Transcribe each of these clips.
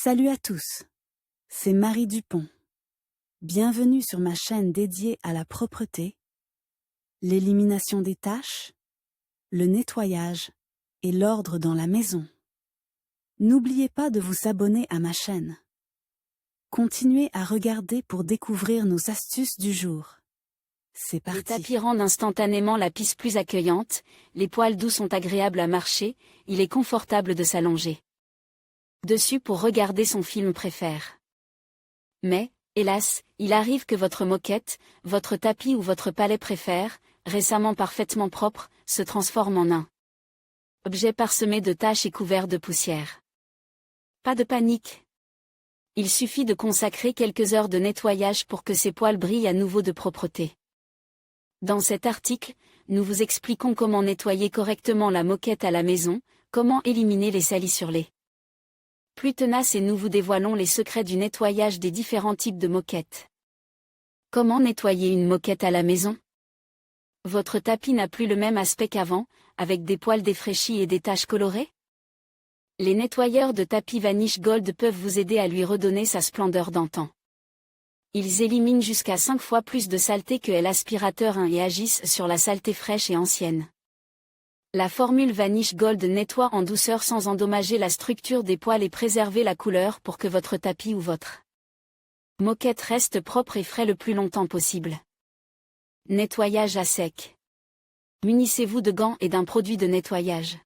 Salut à tous, c'est Marie Dupont. Bienvenue sur ma chaîne dédiée à la propreté, l'élimination des taches, le nettoyage et l'ordre dans la maison. N'oubliez pas de vous abonner à ma chaîne. Continuez à regarder pour découvrir nos astuces du jour. C'est parti. Les tapis rendent instantanément la piste plus accueillante, les poils doux sont agréables à marcher, il est confortable de s'allonger dessus pour regarder son film préféré. Mais, hélas, il arrive que votre moquette, votre tapis ou votre pallet préféré, récemment parfaitement propre, se transforme en un objet parsemé de taches et couvert de poussière. Pas de panique. Il suffit de consacrer quelques heures de nettoyage pour que ces poils brillent à nouveau de propreté. Dans cet article, nous vous expliquons comment nettoyer correctement la moquette à la maison, comment éliminer les salissures plus tenaces et nous vous dévoilons les secrets du nettoyage des différents types de moquettes. Comment nettoyer une moquette à la maison? Votre tapis n'a plus le même aspect qu'avant, avec des poils défraîchis et des taches colorées? Les nettoyeurs de tapis Vanish Gold peuvent vous aider à lui redonner sa splendeur d'antan. Ils éliminent jusqu'à 5 fois plus de saleté que l'aspirateur 1 et agissent sur la saleté fraîche et ancienne. La formule Vanish Gold nettoie en douceur sans endommager la structure des poils et préserver la couleur pour que votre tapis ou votre moquette reste propre et frais le plus longtemps possible. Nettoyage à sec. Munissez-vous de gants et d'un produit de nettoyage.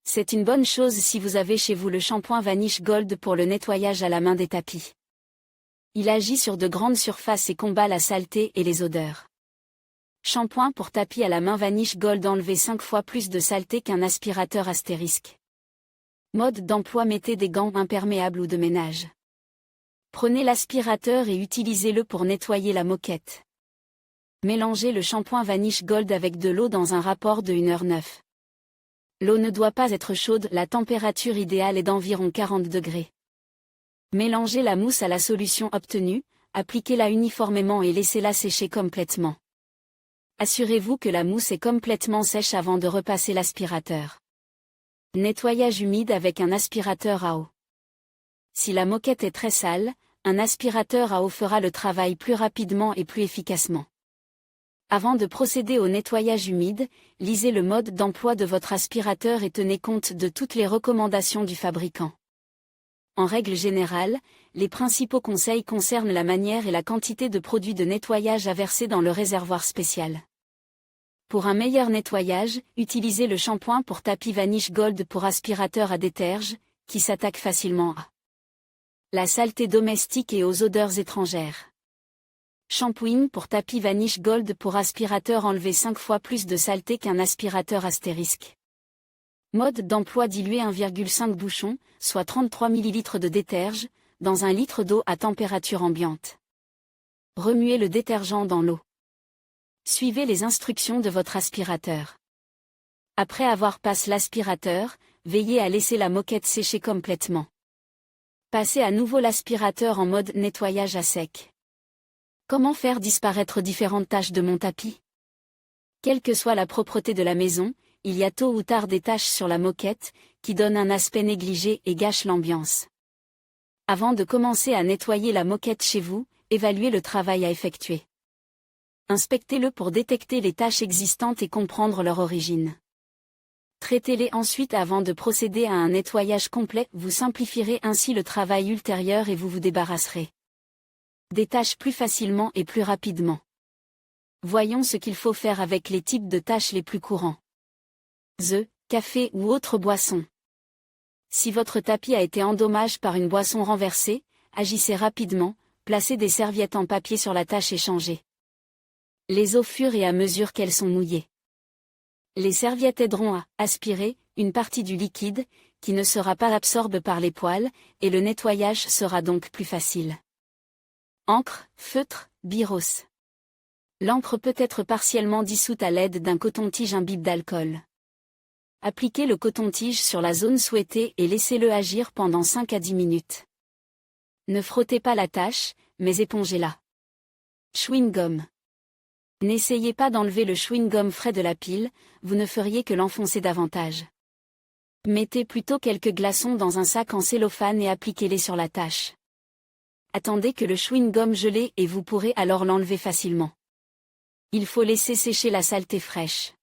C'est une bonne chose si vous avez chez vous le shampoing Vanish Gold pour le nettoyage à la main des tapis. Il agit sur de grandes surfaces et combat la saleté et les odeurs. Shampoing pour tapis à la main Vanish Gold enlevez 5 fois plus de saleté qu'un aspirateur astérisque. Mode d'emploi: mettez des gants imperméables ou de ménage. Prenez l'aspirateur et utilisez-le pour nettoyer la moquette. Mélangez le shampoing Vanish Gold avec de l'eau dans un rapport de 1h09. L'eau ne doit pas être chaude, la température idéale est d'environ 40 degrés. Mélangez la mousse à la solution obtenue, appliquez-la uniformément et laissez-la sécher complètement. Assurez-vous que la mousse est complètement sèche avant de repasser l'aspirateur. Nettoyage humide avec un aspirateur à eau. Si la moquette est très sale, un aspirateur à eau fera le travail plus rapidement et plus efficacement. Avant de procéder au nettoyage humide, lisez le mode d'emploi de votre aspirateur et tenez compte de toutes les recommandations du fabricant. En règle générale, les principaux conseils concernent la manière et la quantité de produits de nettoyage à verser dans le réservoir spécial. Pour un meilleur nettoyage, utilisez le shampoing pour tapis Vanish Gold pour aspirateur à déterge, qui s'attaque facilement à la saleté domestique et aux odeurs étrangères. Shampooing pour tapis Vanish Gold pour aspirateur enlevez 5 fois plus de saleté qu'un aspirateur astérisque. Mode d'emploi: diluer 1,5 bouchon, soit 33 ml de déterge, dans 1 litre d'eau à température ambiante. Remuez le détergent dans l'eau. Suivez les instructions de votre aspirateur. Après avoir passé l'aspirateur, veillez à laisser la moquette sécher complètement. Passez à nouveau l'aspirateur en mode nettoyage à sec. Comment faire disparaître différentes taches de mon tapis? Quelle que soit la propreté de la maison, il y a tôt ou tard des taches sur la moquette, qui donnent un aspect négligé et gâchent l'ambiance. Avant de commencer à nettoyer la moquette chez vous, évaluez le travail à effectuer. Inspectez-le pour détecter les taches existantes et comprendre leur origine. Traitez-les ensuite avant de procéder à un nettoyage complet, vous simplifierez ainsi le travail ultérieur et vous vous débarrasserez des taches plus facilement et plus rapidement. Voyons ce qu'il faut faire avec les types de taches les plus courants. œufs, café ou autres boissons. Si votre tapis a été endommagé par une boisson renversée, agissez rapidement, placez des serviettes en papier sur la tache et changez les eaux au fur et à mesure qu'elles sont mouillées. Les serviettes aideront à aspirer une partie du liquide, qui ne sera pas absorbé par les poils, et le nettoyage sera donc plus facile. Encre, feutre, biros. L'encre peut être partiellement dissoute à l'aide d'un coton-tige imbibe d'alcool. Appliquez le coton-tige sur la zone souhaitée et laissez-le agir pendant 5 à 10 minutes. Ne frottez pas la tache, mais épongez-la. Chewing-gum. N'essayez pas d'enlever le chewing-gum frais de la pile, vous ne feriez que l'enfoncer davantage. Mettez plutôt quelques glaçons dans un sac en cellophane et appliquez-les sur la tache. Attendez que le chewing-gum gelé et vous pourrez alors l'enlever facilement. Il faut laisser sécher la saleté fraîche.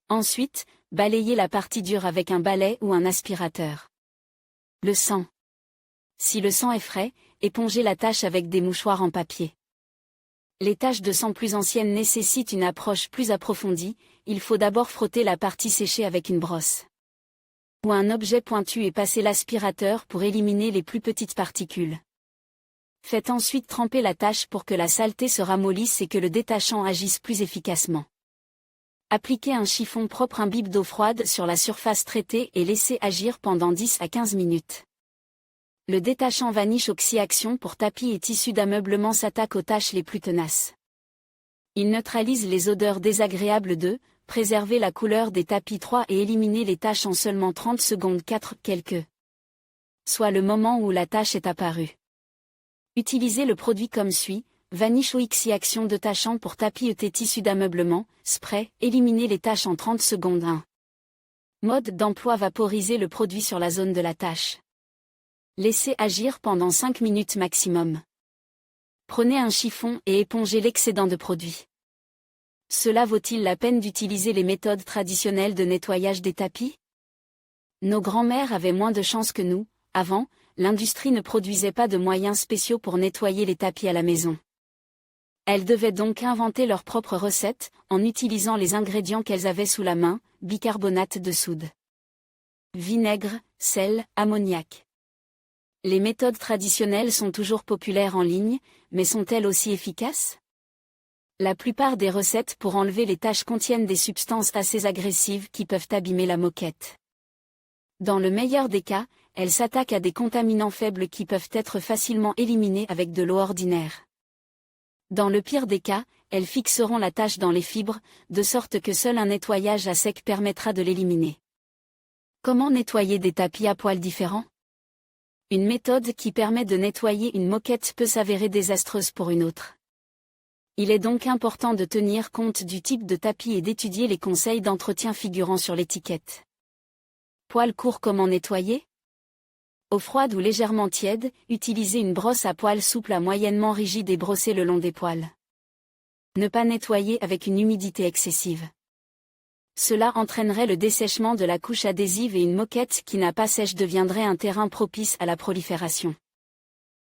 Ensuite, balayez la partie dure avec un balai ou un aspirateur. Le sang. Si le sang est frais, épongez la tache avec des mouchoirs en papier. Les taches de sang plus anciennes nécessitent une approche plus approfondie, il faut d'abord frotter la partie séchée avec une brosse ou un objet pointu et passer l'aspirateur pour éliminer les plus petites particules. Faites ensuite tremper la tache pour que la saleté se ramollisse et que le détachant agisse plus efficacement. Appliquez un chiffon propre imbibe d'eau froide sur la surface traitée et laissez agir pendant 10 à 15 minutes. Le détachant Vanish Oxy-Action pour tapis et tissus d'ameublement s'attaque aux taches les plus tenaces. Il neutralise les odeurs désagréables préserver la couleur des tapis 3 et éliminer les taches en seulement 30 secondes 4 quelques. Soit le moment où la tache est apparue. Utilisez le produit comme suit, Vanish Oxy-Action détachant pour tapis et tissus d'ameublement, spray, éliminer les taches en 30 secondes 1. Mode d'emploi vaporiser le produit sur la zone de la tache. Laissez agir pendant 5 minutes maximum. Prenez un chiffon et épongez l'excédent de produit. Cela vaut-il la peine d'utiliser les méthodes traditionnelles de nettoyage des tapis? Nos grands-mères avaient moins de chance que nous. Avant, l'industrie ne produisait pas de moyens spéciaux pour nettoyer les tapis à la maison. Elles devaient donc inventer leurs propres recettes, en utilisant les ingrédients qu'elles avaient sous la main, bicarbonate de soude, vinaigre, sel, ammoniac. Les méthodes traditionnelles sont toujours populaires en ligne, mais sont-elles aussi efficaces? La plupart des recettes pour enlever les taches contiennent des substances assez agressives qui peuvent abîmer la moquette. Dans le meilleur des cas, elles s'attaquent à des contaminants faibles qui peuvent être facilement éliminés avec de l'eau ordinaire. Dans le pire des cas, elles fixeront la tache dans les fibres, de sorte que seul un nettoyage à sec permettra de l'éliminer. Comment nettoyer des tapis à poils différents? Une méthode qui permet de nettoyer une moquette peut s'avérer désastreuse pour une autre. Il est donc important de tenir compte du type de tapis et d'étudier les conseils d'entretien figurant sur l'étiquette. Poils courts, comment nettoyer? Eau froide ou légèrement tiède, utilisez une brosse à poils souple à moyennement rigide et brossez le long des poils. Ne pas nettoyer avec une humidité excessive. Cela entraînerait le dessèchement de la couche adhésive et une moquette qui n'a pas sèche deviendrait un terrain propice à la prolifération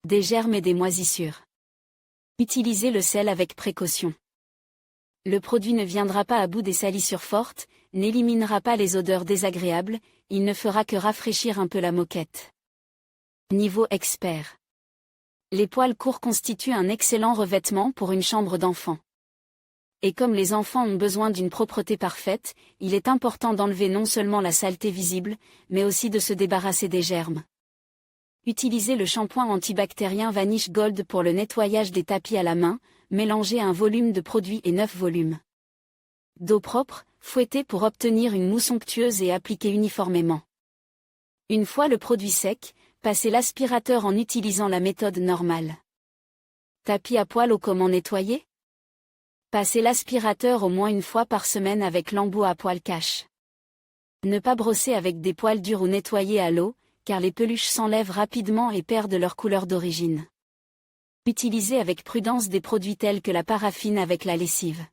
des germes et des moisissures. Utilisez le sel avec précaution. Le produit ne viendra pas à bout des salissures fortes, n'éliminera pas les odeurs désagréables, il ne fera que rafraîchir un peu la moquette. Niveau expert. Les poils courts constituent un excellent revêtement pour une chambre d'enfant. Et comme les enfants ont besoin d'une propreté parfaite, il est important d'enlever non seulement la saleté visible, mais aussi de se débarrasser des germes. Utilisez le shampoing antibactérien Vanish Gold pour le nettoyage des tapis à la main, mélangez un volume de produit et 9 volumes d'eau propre, fouettez pour obtenir une mousse onctueuse et appliquez uniformément. Une fois le produit sec, passez l'aspirateur en utilisant la méthode normale. Tapis à poils comment nettoyer? Passez l'aspirateur au moins une fois par semaine avec l'embout à poils cache. Ne pas brosser avec des poils durs ou nettoyer à l'eau, car les peluches s'enlèvent rapidement et perdent leur couleur d'origine. Utilisez avec prudence des produits tels que la paraffine avec la lessive.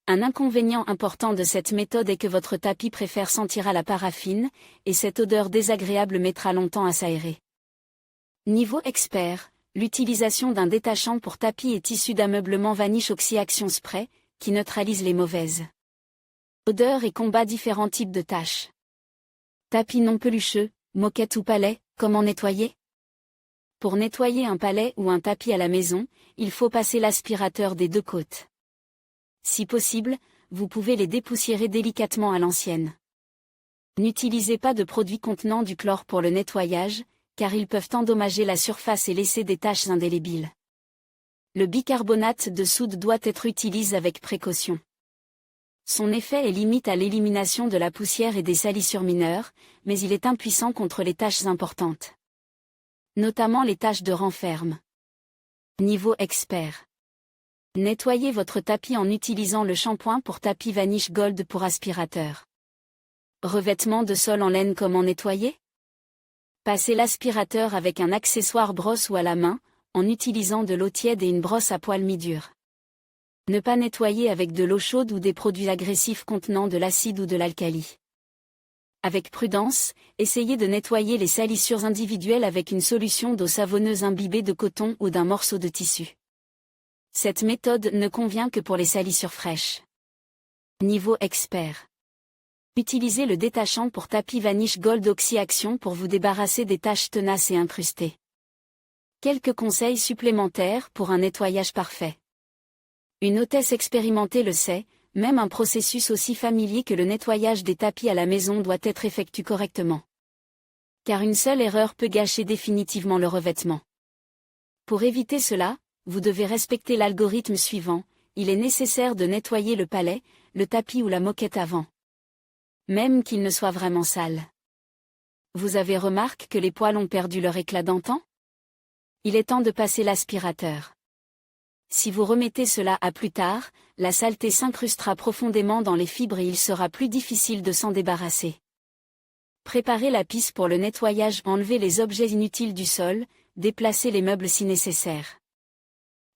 Un inconvénient important de cette méthode est que votre tapis préfère sentir à la paraffine, et cette odeur désagréable mettra longtemps à s'aérer. Niveau expert, l'utilisation d'un détachant pour tapis et tissus d'ameublement Vanish Oxy-Action Spray, qui neutralise les mauvaises odeurs et combat différents types de taches. Tapis non pelucheux, moquette ou palais, comment nettoyer? Pour nettoyer un palais ou un tapis à la maison, il faut passer l'aspirateur des deux côtes. Si possible, vous pouvez les dépoussiérer délicatement à l'ancienne. N'utilisez pas de produits contenant du chlore pour le nettoyage, car ils peuvent endommager la surface et laisser des taches indélébiles. Le bicarbonate de soude doit être utilisé avec précaution. Son effet est limite à l'élimination de la poussière et des salissures mineures, mais il est impuissant contre les taches importantes. Notamment les taches de renferme. Niveau expert. Nettoyez votre tapis en utilisant le shampoing pour tapis Vanish Gold pour aspirateur. Revêtement de sol en laine, comment nettoyer? Passez l'aspirateur avec un accessoire brosse ou à la main, en utilisant de l'eau tiède et une brosse à poils mi-durs. Ne pas nettoyer avec de l'eau chaude ou des produits agressifs contenant de l'acide ou de l'alcali. Avec prudence, essayez de nettoyer les salissures individuelles avec une solution d'eau savonneuse imbibée de coton ou d'un morceau de tissu. Cette méthode ne convient que pour les salissures fraîches. Niveau expert. Utilisez le détachant pour tapis Vanish Gold Oxy Action pour vous débarrasser des taches tenaces et incrustées. Quelques conseils supplémentaires pour un nettoyage parfait. Une hôtesse expérimentée le sait, même un processus aussi familier que le nettoyage des tapis à la maison doit être effectué correctement. Car une seule erreur peut gâcher définitivement le revêtement. Pour éviter cela, vous devez respecter l'algorithme suivant: il est nécessaire de nettoyer le pallet, le tapis ou la moquette avant. Même qu'il ne soit vraiment sale. Vous avez remarqué que les poils ont perdu leur éclat d'antan? Il est temps de passer l'aspirateur. Si vous remettez cela à plus tard, la saleté s'incrustera profondément dans les fibres et il sera plus difficile de s'en débarrasser. Préparez la pisse pour le nettoyage, enlevez les objets inutiles du sol, déplacez les meubles si nécessaire.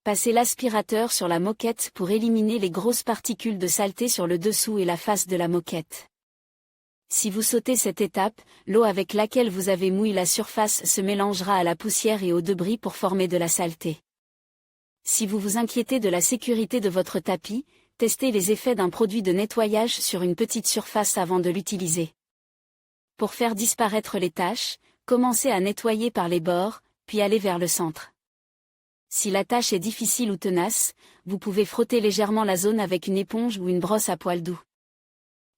Passez l'aspirateur sur la moquette pour éliminer les grosses particules de saleté sur le dessous et la face de la moquette. Si vous sautez cette étape, l'eau avec laquelle vous avez mouillé la surface se mélangera à la poussière et aux débris pour former de la saleté. Si vous vous inquiétez de la sécurité de votre tapis, testez les effets d'un produit de nettoyage sur une petite surface avant de l'utiliser. Pour faire disparaître les taches, commencez à nettoyer par les bords, puis allez vers le centre. Si la tâche est difficile ou tenace, vous pouvez frotter légèrement la zone avec une éponge ou une brosse à poils doux.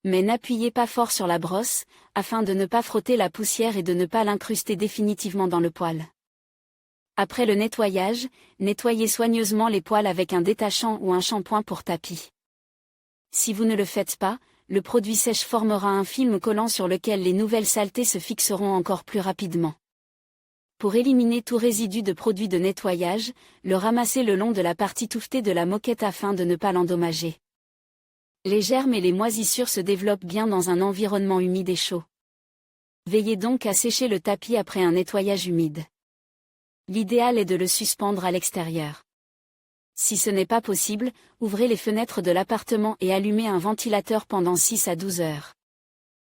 Mais n'appuyez pas fort sur la brosse, afin de ne pas frotter la poussière et de ne pas l'incruster définitivement dans le poil. Après le nettoyage, nettoyez soigneusement les poils avec un détachant ou un shampoing pour tapis. Si vous ne le faites pas, le produit sèche formera un film collant sur lequel les nouvelles saletés se fixeront encore plus rapidement. Pour éliminer tout résidu de produit de nettoyage, le ramassez le long de la partie touffetée de la moquette afin de ne pas l'endommager. Les germes et les moisissures se développent bien dans un environnement humide et chaud. Veillez donc à sécher le tapis après un nettoyage humide. L'idéal est de le suspendre à l'extérieur. Si ce n'est pas possible, ouvrez les fenêtres de l'appartement et allumez un ventilateur pendant 6 à 12 heures.